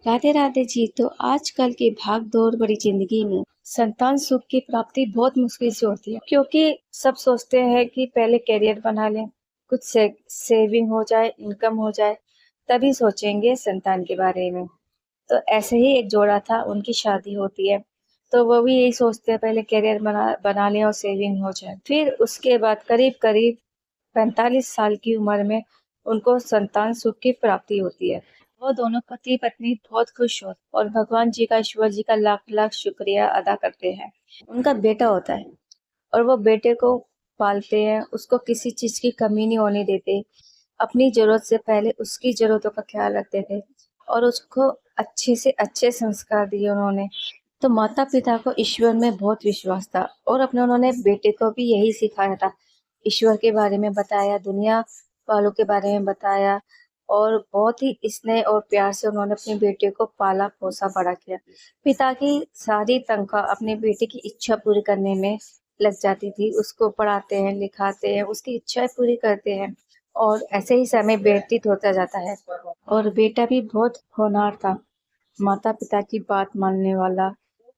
राधे राधे जी। तो आजकल की भाग दौड़ भरी जिंदगी में संतान सुख की प्राप्ति बहुत मुश्किल से होती है, क्योंकि सब सोचते हैं कि पहले करियर बना लें, कुछ सेविंग हो जाए, इनकम हो जाए, तभी सोचेंगे संतान के बारे में। तो ऐसे ही एक जोड़ा था, उनकी शादी होती है तो वो भी यही सोचते हैं पहले करियर बना बना लें और सेविंग हो जाए। फिर उसके बाद करीब करीब 45 साल की उम्र में उनको संतान सुख की प्राप्ति होती है। वो दोनों पति पत्नी बहुत खुश होते और भगवान जी का, ईश्वर जी का लाख लाख शुक्रिया अदा करते हैं। उनका बेटा होता है और वो बेटे को पालते हैं, उसको किसी चीज की कमी नहीं होने देते। अपनी जरूरत से पहले उसकी जरूरतों का ख्याल रखते थे और उसको अच्छे से अच्छे संस्कार दिए उन्होंने। तो माता पिता को ईश्वर में बहुत विश्वास था और अपने उन्होंने बेटे को भी यही सिखाया था। ईश्वर के बारे में बताया, दुनिया वालों के बारे में बताया और बहुत ही स्नेह और प्यार से उन्होंने अपने बेटे को पाला पोसा बड़ा किया। पिता की सारी तनख्वाह अपने बेटे की इच्छा पूरी करने में लग जाती थी। उसको पढ़ाते हैं, लिखाते हैं, उसकी इच्छाएं पूरी करते हैं और ऐसे ही समय व्यतीत होता जाता है। और बेटा भी बहुत होनहार था, माता पिता की बात मानने वाला,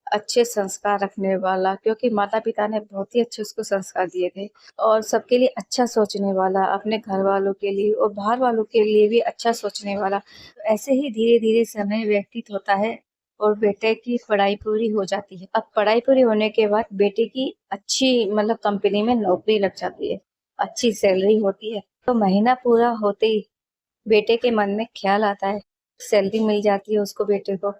अच्छे संस्कार रखने वाला, क्योंकि माता पिता ने बहुत ही अच्छे उसको संस्कार दिए थे। और सबके लिए अच्छा सोचने वाला, अपने घर वालों के लिए और बाहर वालों के लिए भी अच्छा सोचने वाला। तो ऐसे ही धीरे धीरे समय व्यतीत होता है और बेटे की पढ़ाई पूरी हो जाती है। अब पढ़ाई पूरी होने के बाद बेटे की अच्छी मतलब कंपनी में नौकरी लग जाती है, अच्छी सैलरी होती है। तो महीना पूरा होते ही बेटे के मन में ख्याल आता है, सैलरी मिल जाती है उसको बेटे को,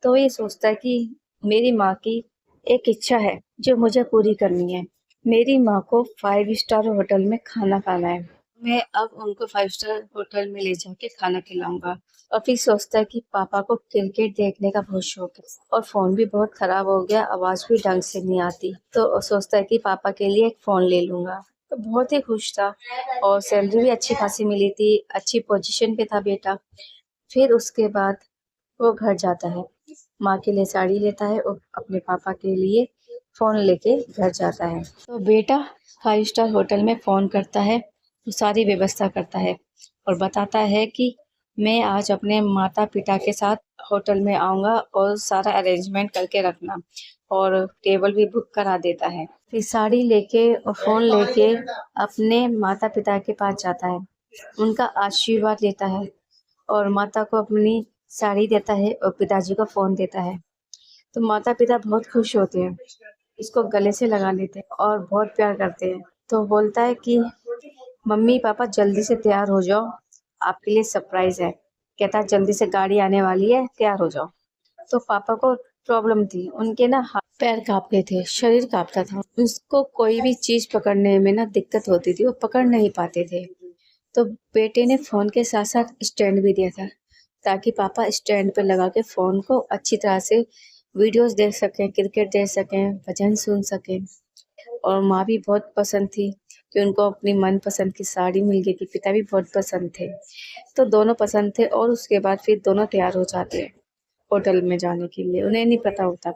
तो ये सोचता है कि मेरी माँ की एक इच्छा है जो मुझे पूरी करनी है। मेरी माँ को 5 स्टार होटल में खाना खाना है, मैं अब उनको 5 स्टार होटल में ले जाके खाना खिलाऊंगा। और फिर सोचता है कि पापा को क्रिकेट देखने का बहुत शौक है और फोन भी बहुत खराब हो गया, आवाज भी ढंग से नहीं आती, तो सोचता है कि पापा के लिए एक फोन ले लूंगा। तो बहुत ही खुश था और सैलरी भी अच्छी खासी मिली थी, अच्छी पोजीशन पे था बेटा। फिर उसके बाद वो घर जाता है, माँ के लिए साड़ी लेता है और अपने पापा के लिए फोन लेके घर जाता है। तो बेटा 5 स्टार होटल में फोन करता है, तो सारी व्यवस्था करता है और बताता है कि मैं आज अपने माता पिता के साथ होटल में आऊंगा और सारा अरेंजमेंट करके रखना, और टेबल भी बुक करा देता है। फिर साड़ी लेके और फोन लेके अपने माता पिता के पास जाता है, उनका आशीर्वाद लेता है और माता को अपनी साड़ी देता है और पिताजी को फोन देता है। तो माता पिता बहुत खुश होते हैं, इसको गले से लगा लेते हैं और बहुत प्यार करते हैं। तो बोलता है कि मम्मी पापा जल्दी से तैयार हो जाओ, आपके लिए सरप्राइज है। कहता है जल्दी से गाड़ी आने वाली है, तैयार हो जाओ। तो पापा को प्रॉब्लम थी, उनके ना हाथ पैर कांपते थे, शरीर कांपता था, उसको कोई भी चीज पकड़ने में ना दिक्कत होती थी, वो पकड़ नहीं पाते थे। तो बेटे ने फोन के साथ साथ स्टैंड भी दिया था, ताकि पापा स्टैंड पे लगा के फोन को अच्छी तरह से वीडियोस देख सकें, क्रिकेट देख सकें, भजन सुन सकें। और माँ भी बहुत पसंद थी कि उनको अपनी मनपसंद की साड़ी मिल गई थी, पिता भी बहुत पसंद थे। तो दोनों पसंद थे और उसके बाद फिर दोनों तैयार हो जाते हैं होटल में जाने के लिए, उन्हें नहीं पता होता।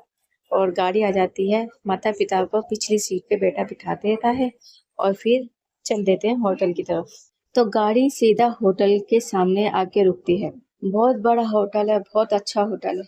और गाड़ी आ जाती है, माता पिता को पिछली सीट पे बेटा बिठा देता है और फिर चल देते हैं होटल की तरफ। तो गाड़ी सीधा होटल के सामने आके रुकती है। बहुत बड़ा होटल है, बहुत अच्छा होटल है।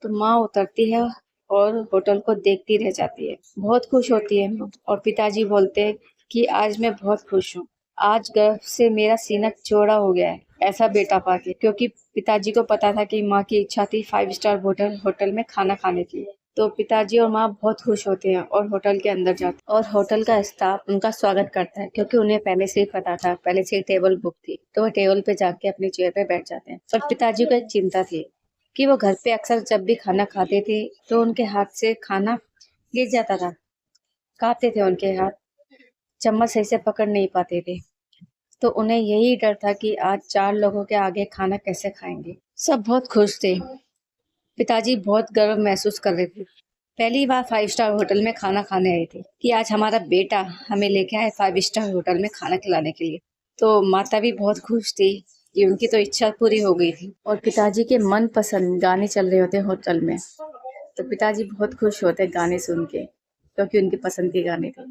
तो माँ उतरती है और होटल को देखती रह जाती है, बहुत खुश होती है माँ। और पिताजी बोलते हैं कि आज मैं बहुत खुश हूँ, आज गर्व से मेरा सीना चौड़ा हो गया है ऐसा बेटा पाके, क्योंकि पिताजी को पता था कि माँ की इच्छा थी 5 स्टार होटल में खाना खाने की। तो पिताजी और माँ बहुत खुश होते हैं और होटल के अंदर जाते हैं और होटल का स्टाफ उनका स्वागत करता है, क्योंकि उन्हें पहले से ही पता था, पहले से ही टेबल बुक थी। तो वो टेबल पे जाके अपनी चेयर पे बैठ जाते हैं। पर पिताजी को एक चिंता थी कि वो घर पे अक्सर जब भी खाना खाते थे तो उनके हाथ से खाना गिर जाता था, कांपते थे उनके हाथ, चम्मच सही से पकड़ नहीं पाते थे। तो उन्हें यही डर था कि आज 4 लोगों के आगे खाना कैसे खाएंगे। सब बहुत खुश थे, पिताजी बहुत गर्व महसूस कर रहे थे। पहली बार 5 स्टार होटल में खाना खाने आए थे कि आज हमारा बेटा हमें लेके आए 5 स्टार होटल में खाना खिलाने के लिए। तो माता भी बहुत खुश थी कि उनकी तो इच्छा पूरी हो गई थी और पिताजी के मन पसंद गाने चल रहे होते होटल में। तो पिताजी बहुत खुश होते गाने सुन के, क्योंकि उनके पसंद के गाने थे।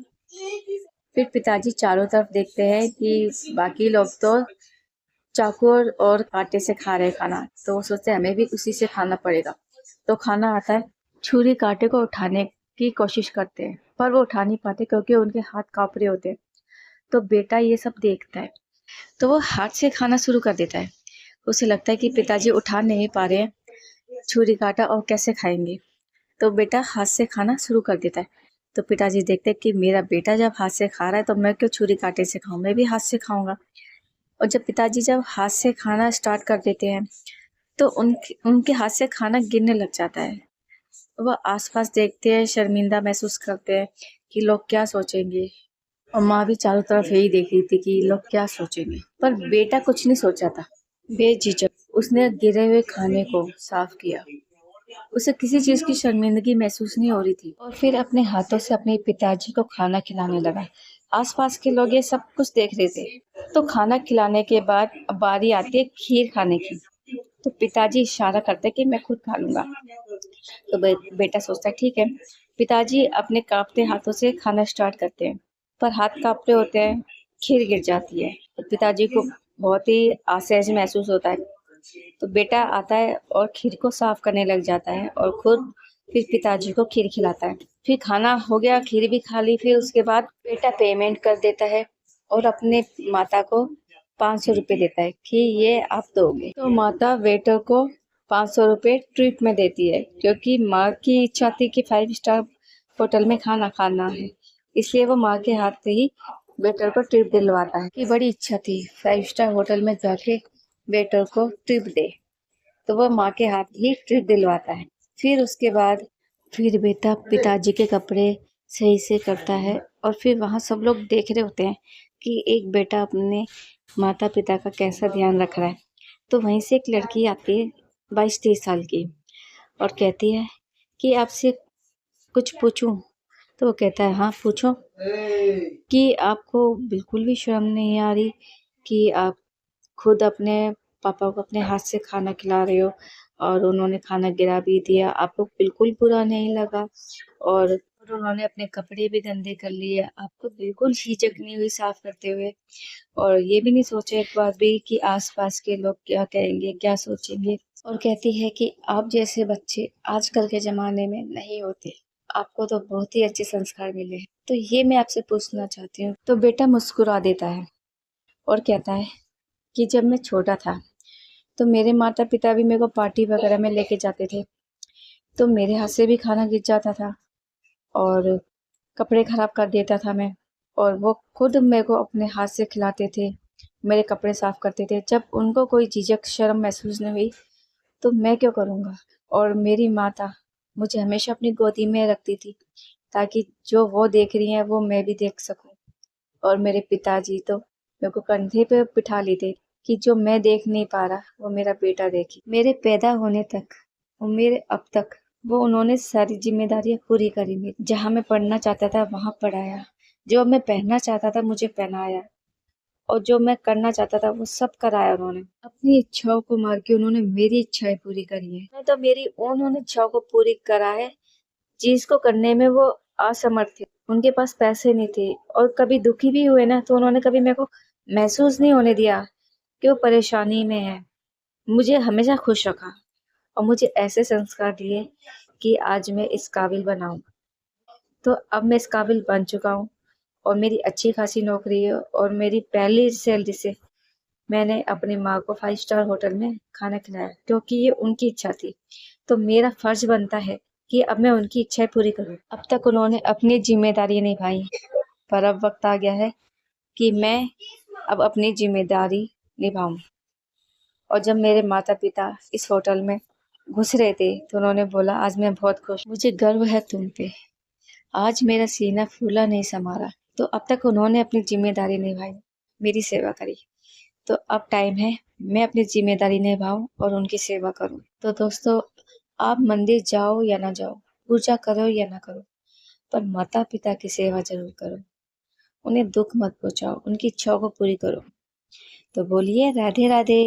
फिर पिताजी चारों तरफ देखते हैं कि बाकी लोग तो चाकू और कांटे से खा रहे खाना, तो वो सोचते हैं हमें भी उसी से खाना पड़ेगा। तो खाना आता है, छुरी कांटे को उठाने की कोशिश करते हैं पर वो उठा नहीं पाते क्योंकि उनके हाथ कांप रहे होते हैं। तो बेटा ये सब देखता है तो वो हाथ से खाना शुरू कर देता है। उसे लगता है कि पिताजी उठा नहीं पा रहे हैं छुरी कांटा और कैसे खाएंगे, तो बेटा हाथ से खाना शुरू कर देता है। तो पिताजी देखते हैं कि मेरा बेटा जब हाथ से खा रहा है तो मैं क्यों छुरी कांटे से खाऊं, मैं भी हाथ से खाऊंगा। और जब पिताजी जब हाथ से खाना स्टार्ट कर देते हैं तो उनके उनके हाथ से खाना गिरने लग जाता है। वह आसपास देखते हैं, शर्मिंदा महसूस करते हैं कि लोग क्या सोचेंगे। और माँ भी चारों तरफ यही देख रही थी कि लोग क्या सोचेंगे, पर बेटा कुछ नहीं सोचा था। बेझिझक उसने गिरे हुए खाने को साफ किया। उसे किसी चीज की शर्मिंदगी महसूस नहीं हो रही थी और फिर अपने हाथों से अपने पिताजी को खाना खिलाने लगा। आसपास के लोग ये सब कुछ देख रहे थे। तो खाना खिलाने के बाद अब बारी आती है खीर खाने की। तो पिताजी इशारा करते हैं कि मैं खुद खा लूंगा। तो बेटा सोचता है ठीक है। पिताजी अपने कांपते हाथों से खाना स्टार्ट करते हैं पर हाथ कांप रहे होते हैं, खीर गिर जाती है। तो पिताजी को बहुत ही असहज महसूस होता है। तो बेटा आता है और खीर को साफ करने लग जाता है और खुद फिर पिताजी को खीर खिलाता है। फिर खाना हो गया, खीर भी खा ली। फिर उसके बाद बेटा पेमेंट कर देता है और अपने माता को 500 रुपये देता है कि ये आप दोगे। तो माता वेटर को 500 रुपये ट्रिप में देती है क्योंकि माँ की इच्छा थी कि 5 स्टार होटल में खाना खाना है, इसलिए वो माँ के हाथ से ही वेटर को ट्रिप दिलवाता है कि बड़ी इच्छा थी 5 स्टार होटल में जाके वेटर को ट्रिप दे। तो वो माँ के हाथ ही ट्रिप दिलवाता है। फिर उसके बाद फिर बेटा पिताजी के कपड़े सही से करता है और फिर वहाँ सब लोग देख रहे होते हैं कि एक बेटा अपने माता पिता का कैसा ध्यान रख रहा है। तो वहीं से एक लड़की आती है 22-23 साल की और कहती है कि आपसे कुछ पूछूं। तो वो कहता है हाँ पूछो। कि आपको बिल्कुल भी शर्म नहीं आ रही कि आप खुद अपने पापा को अपने हाथ से खाना खिला रहे हो और उन्होंने खाना गिरा भी दिया, आपको बिल्कुल बुरा नहीं लगा। और उन्होंने अपने कपड़े भी गंदे कर लिए, आपको बिल्कुल झिझक नहीं हुई साफ करते हुए। और ये भी नहीं सोचा एक बार भी कि आसपास के लोग क्या कहेंगे, क्या सोचेंगे। और कहती है कि आप जैसे बच्चे आजकल के ज़माने में नहीं होते, आपको तो बहुत ही अच्छे संस्कार मिले हैं। तो ये मैं आपसे पूछना चाहती हूँ। तो बेटा मुस्कुरा देता है और कहता है कि जब मैं छोटा था तो मेरे माता पिता भी मेरे को पार्टी वगैरह में लेके जाते थे, तो मेरे हाथ से भी खाना गिर जाता था और कपड़े खराब कर देता था मैं। और वो खुद मेरे को अपने हाथ से खिलाते थे, मेरे कपड़े साफ करते थे। जब उनको कोई झिझक शर्म महसूस नहीं हुई तो मैं क्यों करूँगा। और मेरी माता मुझे हमेशा अपनी गोदी में रखती थी ताकि जो वो देख रही हैं वो मैं भी देख सकूं। और मेरे पिताजी तो मेरे को कंधे पे बिठा लेते कि जो मैं देख नहीं पा रहा वो मेरा बेटा देखे। मेरे पैदा होने तक और मेरे अब तक वो उन्होंने सारी जिम्मेदारियां पूरी करी मेरी। जहाँ मैं पढ़ना चाहता था वहाँ पढ़ाया, जो मैं पहनना चाहता था मुझे पहनाया, और जो मैं करना चाहता था वो सब कराया उन्होंने। अपनी इच्छाओं को मार के उन्होंने मेरी इच्छाएं पूरी करी है। मैं तो मेरी उन्होंने इच्छाओं को पूरी करा है जिसको करने में वो असमर्थ थे। उनके पास पैसे नहीं थे और कभी दुखी भी हुए ना तो उन्होंने कभी मेरे को महसूस नहीं होने दिया कि वो परेशानी में है। मुझे हमेशा खुश रखा और मुझे ऐसे संस्कार दिए कि आज मैं इस काबिल बनाऊं। तो अब मैं इस काबिल बन चुका हूँ और मेरी अच्छी खासी नौकरी है और मेरी पहली सैलरी से मैंने अपनी माँ को 5 स्टार होटल में खाना खिलाया क्योंकि ये उनकी इच्छा थी। तो मेरा फर्ज बनता है कि अब मैं उनकी इच्छाएं पूरी करूं। अब तक उन्होंने अपनी जिम्मेदारी निभाई पर अब वक्त आ गया है कि मैं अब अपनी जिम्मेदारी निभाऊं। और जब मेरे माता पिता इस होटल में घुस रहे थे तो उन्होंने बोला आज मैं बहुत खुश, मुझे गर्व है तुम पे, आज मेरा सीना फूला नहीं समा रहा। तो अब तक उन्होंने अपनी जिम्मेदारी निभाई, मेरी सेवा करी। तो अब टाइम है मैं अपनी जिम्मेदारी निभाऊं और उनकी सेवा करूं। तो दोस्तों, आप मंदिर जाओ या ना जाओ, पूजा करो या ना करो, पर माता पिता की सेवा जरूर करो। उन्हें दुख मत पहुंचाओ, उनकी इच्छाओं को पूरी करो। तो बोलिए राधे राधे।